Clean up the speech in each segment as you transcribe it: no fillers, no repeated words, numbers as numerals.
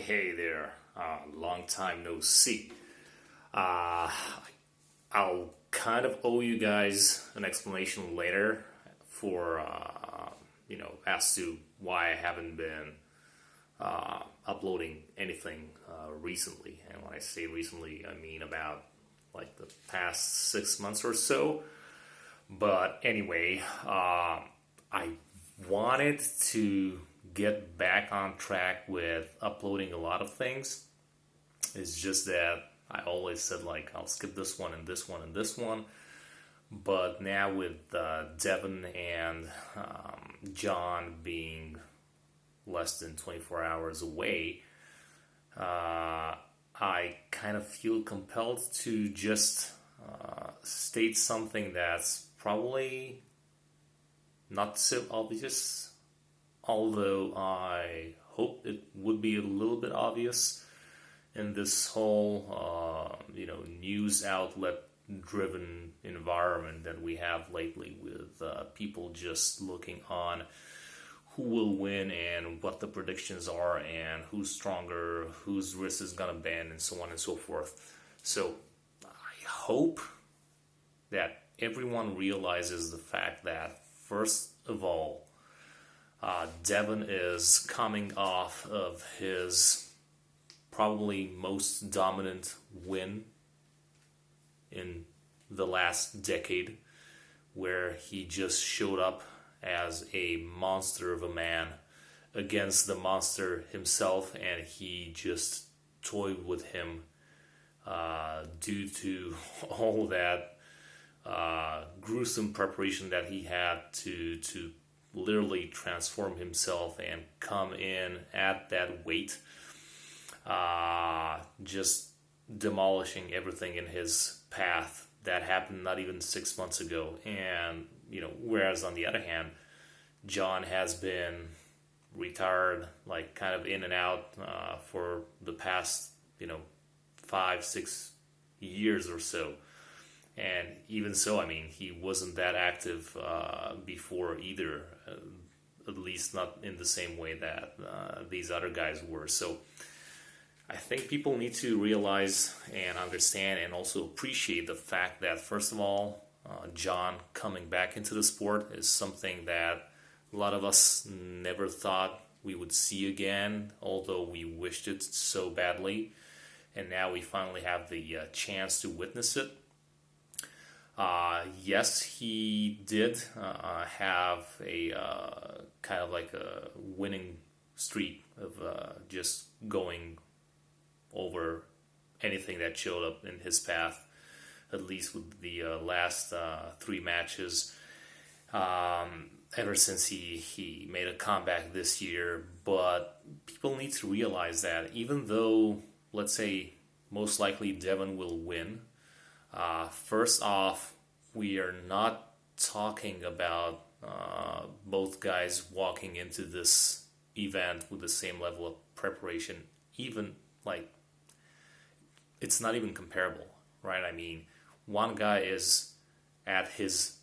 Hey there, long time no see. Uh, I'll kind of owe you guys an explanation later for, as to why I haven't been uploading anything recently. And when I say recently, I mean about like the past 6 months or so. But anyway, I wanted to get back on track with uploading a lot of things. It's just that I always said like I'll skip this one and this one and this one. But now with Devon and John being less than 24 hours away, I kind of feel compelled to just state something that's probably not so obvious, although I hope it would be a little bit obvious in this whole, news outlet driven environment that we have lately with people just looking on who will win and what the predictions are and who's stronger, whose wrist is going to bend, and so on and so forth. So I hope that everyone realizes the fact that, first of all, Devon is coming off of his probably most dominant win in the last decade, where he just showed up as a monster of a man against the monster himself, and he just toyed with him due to all that gruesome preparation that he had to literally transform himself and come in at that weight, just demolishing everything in his path. That happened not even 6 months ago. And, whereas on the other hand, John has been retired, like kind of in and out for the past, 5-6 years or so. And even so, he wasn't that active before either, at least not in the same way that these other guys were. So I think people need to realize and understand and also appreciate the fact that, first of all, John coming back into the sport is something that a lot of us never thought we would see again, although we wished it so badly. And now we finally have the chance to witness it. Yes, he did have a kind of like a winning streak of just going over anything that showed up in his path, at least with the last 3 matches, ever since he made a comeback this year. But people need to realize that even though, let's say, most likely Devon will win, first off, we are not talking about both guys walking into this event with the same level of preparation. Even like, it's not even comparable, right? One guy is at his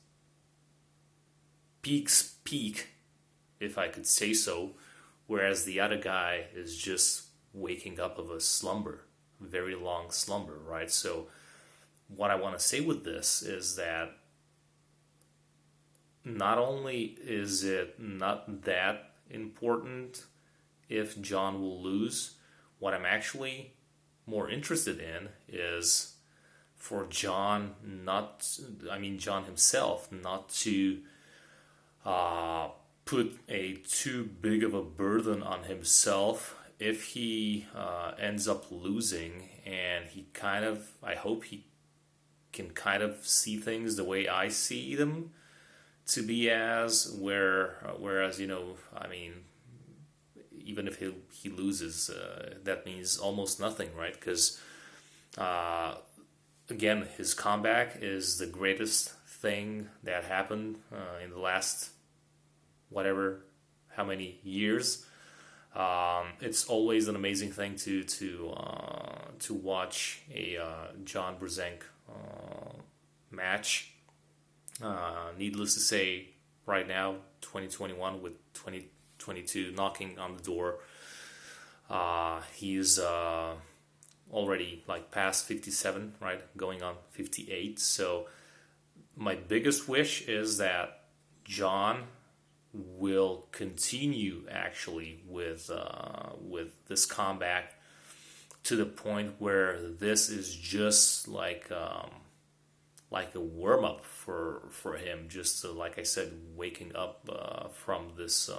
peak's peak, if I could say so, whereas the other guy is just waking up of a slumber, very long slumber, right? So what I want to say with this is that not only is it not that important if John will lose, what I'm actually more interested in is for John John himself not to put a too big of a burden on himself if he ends up losing, and I hope he can kind of see things the way I see them to be whereas even if he loses, that means almost nothing, right? Because again, his comeback is the greatest thing that happened in the last how many years. It's always an amazing thing to watch a John Brzenk match. Needless to say, right now, 2021 with 2022 knocking on the door, He's already like past 57, right? Going on 58. So my biggest wish is that John will continue actually with this comeback to the point where this is just like a warm up for him, just to, like I said, waking up from this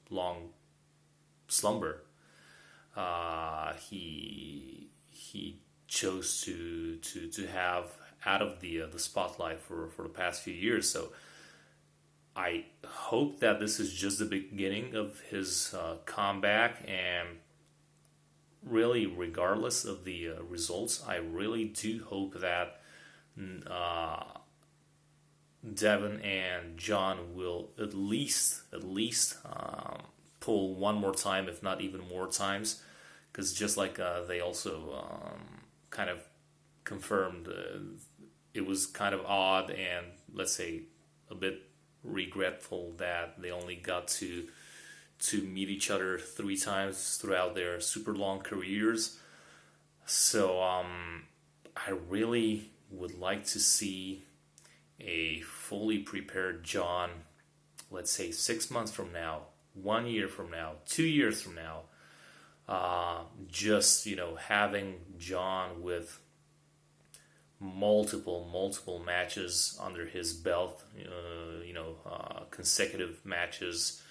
long slumber. He chose to have out of the spotlight for the past few years. So I hope that this is just the beginning of his comeback, and really, regardless of the results, I really do hope that uh, Devon and John will at least pull one more time, if not even more times, because just like they also kind of confirmed, it was kind of odd and, let's say, a bit regretful that they only got to meet each other 3 times throughout their super long careers. So I really would like to see a fully prepared John, let's say 6 months from now, 1 year from now, 2 years from now, just having John with multiple matches under his belt, consecutive matches.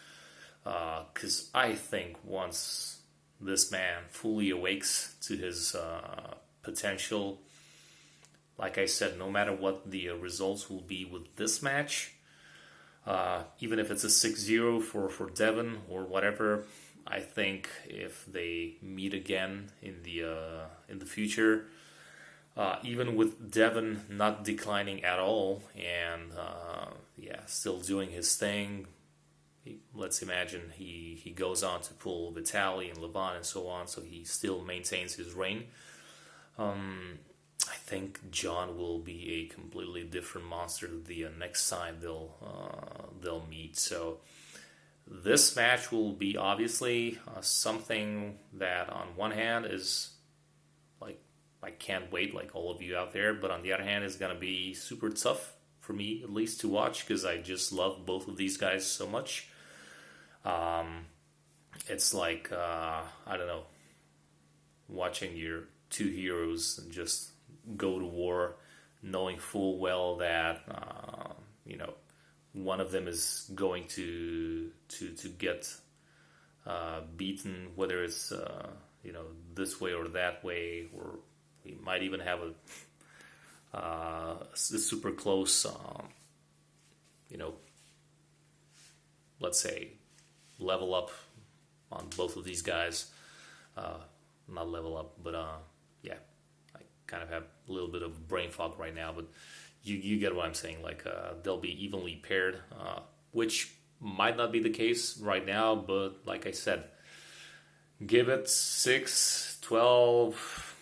Because I think once this man fully awakes to his potential, like I said, no matter what the results will be with this match, even if it's a 6-0 for Devon or whatever, I think if they meet again in the future, even with Devon not declining at all and still doing his thing, let's imagine he goes on to pull Vitali and Levon and so on, so he still maintains his reign. I think John will be a completely different monster the next time they'll meet. So this match will be obviously something that on one hand is like, I can't wait, like all of you out there, but on the other hand is gonna be super tough for me at least to watch, because I just love both of these guys so much. It's like I don't know, watching your two heroes just go to war, knowing full well that one of them is going to get beaten, whether it's this way or that way, or we might even have a super close let's say level up on both of these guys. Not level up, but yeah, I kind of have a little bit of brain fog right now, but you get what I'm saying. Like they'll be evenly paired, which might not be the case right now, but like I said, give it 6, 12,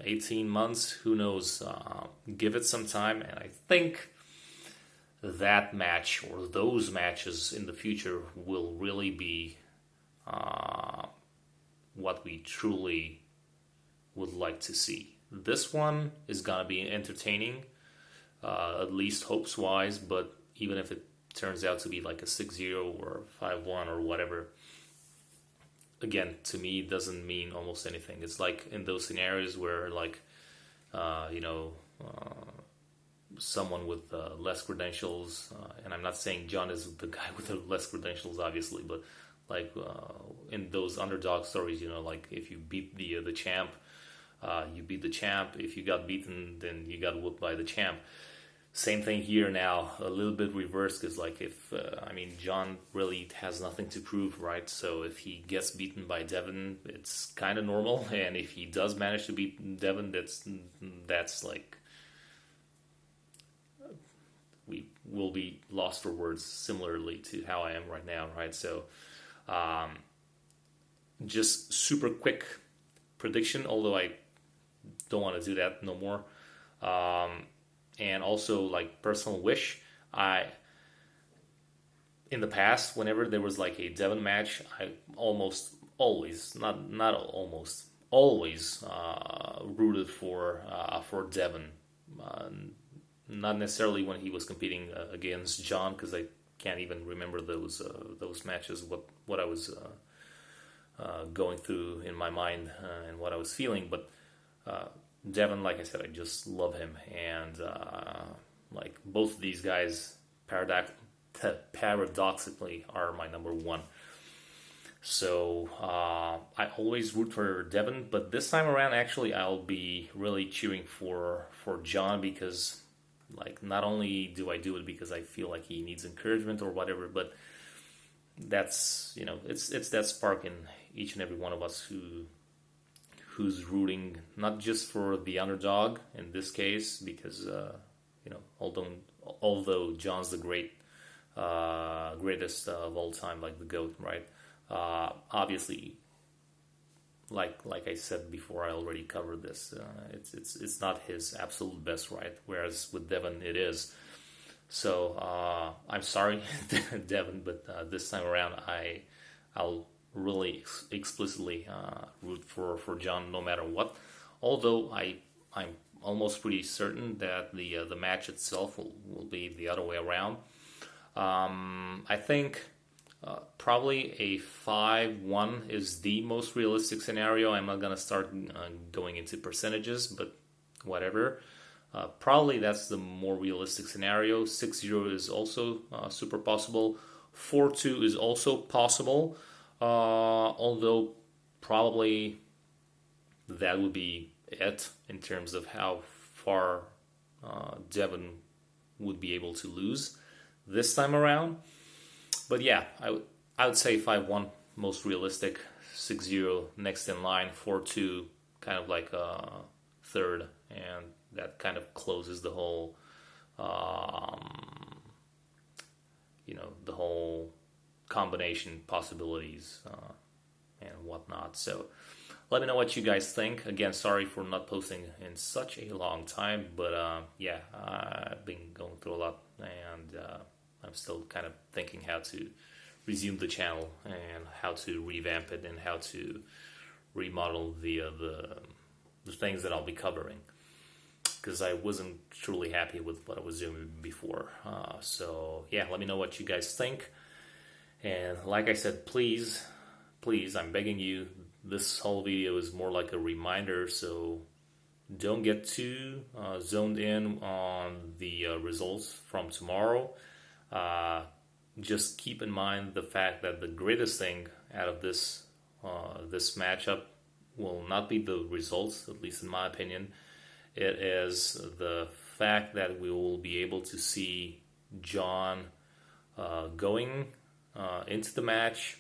18 months, who knows? Give it some time, and I think that match or those matches in the future will really be what we truly would like to see. This one is gonna be entertaining, at least hopes wise, but even if it turns out to be like a 6-0 or 5-1 or whatever, again, to me, it doesn't mean almost anything. It's like in those scenarios where like someone with less credentials, and I'm not saying John is the guy with the less credentials, obviously, but like in those underdog stories, like if you beat the champ, you beat the champ. If you got beaten, then you got whooped by the champ. Same thing here now, a little bit reversed, because like if John really has nothing to prove, right? So if he gets beaten by Devon, it's kind of normal, and if he does manage to beat Devon, that's like, we will be lost for words, similarly to how I am right now, right? So just super quick prediction, although I don't want to do that no more. And also, like, personal wish, in the past, whenever there was like a Devon match, I almost always, not almost, always rooted for Devon. Uh, Not necessarily when he was competing against John, because I can't even remember those matches. What I was going through in my mind and what I was feeling, but Devon, like I said, I just love him, and like both of these guys, paradoxically, are my number one. So I always root for Devon, but this time around, actually, I'll be really cheering for John, because like not only do I do it because I feel like he needs encouragement or whatever, but that's, it's that spark in each and every one of us who's rooting not just for the underdog in this case, because although John's the greatest of all time, like the GOAT, right? Obviously, like I said before, I already covered this. It's not his absolute best, right? Whereas with Devon, it is. So I'm sorry, Devon, but this time around, I'll really explicitly root for John no matter what. Although I'm almost pretty certain that the match itself will be the other way around. I think probably a 5-1 is the most realistic scenario. I'm not going to start going into percentages, but whatever. Probably that's the more realistic scenario. 6-0 is also super possible. 4-2 is also possible. Although probably that would be it in terms of how far Devon would be able to lose this time around. But yeah, I would say 5-1 most realistic, 6-0 next in line, 4-2 kind of like third, and that kind of closes the whole the whole combination possibilities and whatnot. So let me know what you guys think. Again, sorry for not posting in such a long time, but yeah, I've been going through a lot, and I'm still kind of thinking how to resume the channel and how to revamp it and how to remodel the things that I'll be covering, because I wasn't truly happy with what I was doing before. So yeah, let me know what you guys think. And like I said, please, I'm begging you, this whole video is more like a reminder, so don't get too zoned in on the results from tomorrow. Just keep in mind the fact that the greatest thing out of this matchup will not be the results, at least in my opinion. It is the fact that we will be able to see John going into the match,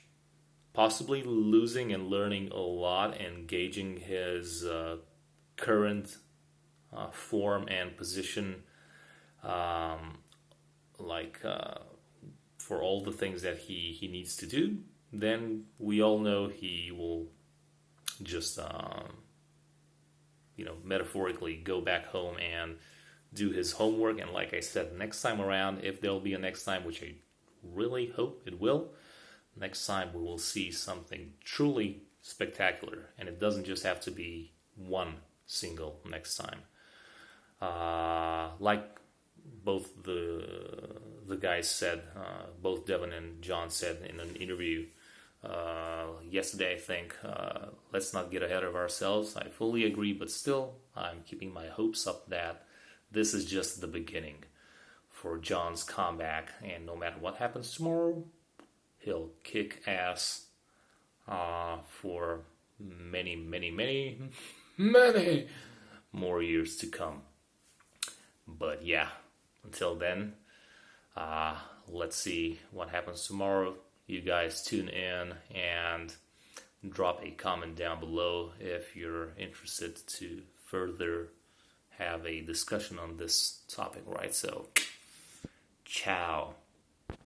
possibly losing and learning a lot and gauging his current form and position, for all the things that he needs to do. Then we all know he will just metaphorically go back home and do his homework. And like I said, next time around, if there'll be a next time, which I really hope it will, next time we will see something truly spectacular, and it doesn't just have to be one single next time. Like both the guys said, both Devon and John said in an interview yesterday, I think, let's not get ahead of ourselves. I fully agree, but still, I'm keeping my hopes up that this is just the beginning for John's comeback, and no matter what happens tomorrow, he'll kick ass for many, many, many, many more years to come. But yeah, until then, let's see what happens tomorrow. You guys tune in and drop a comment down below if you're interested to further have a discussion on this topic, right? So, ciao.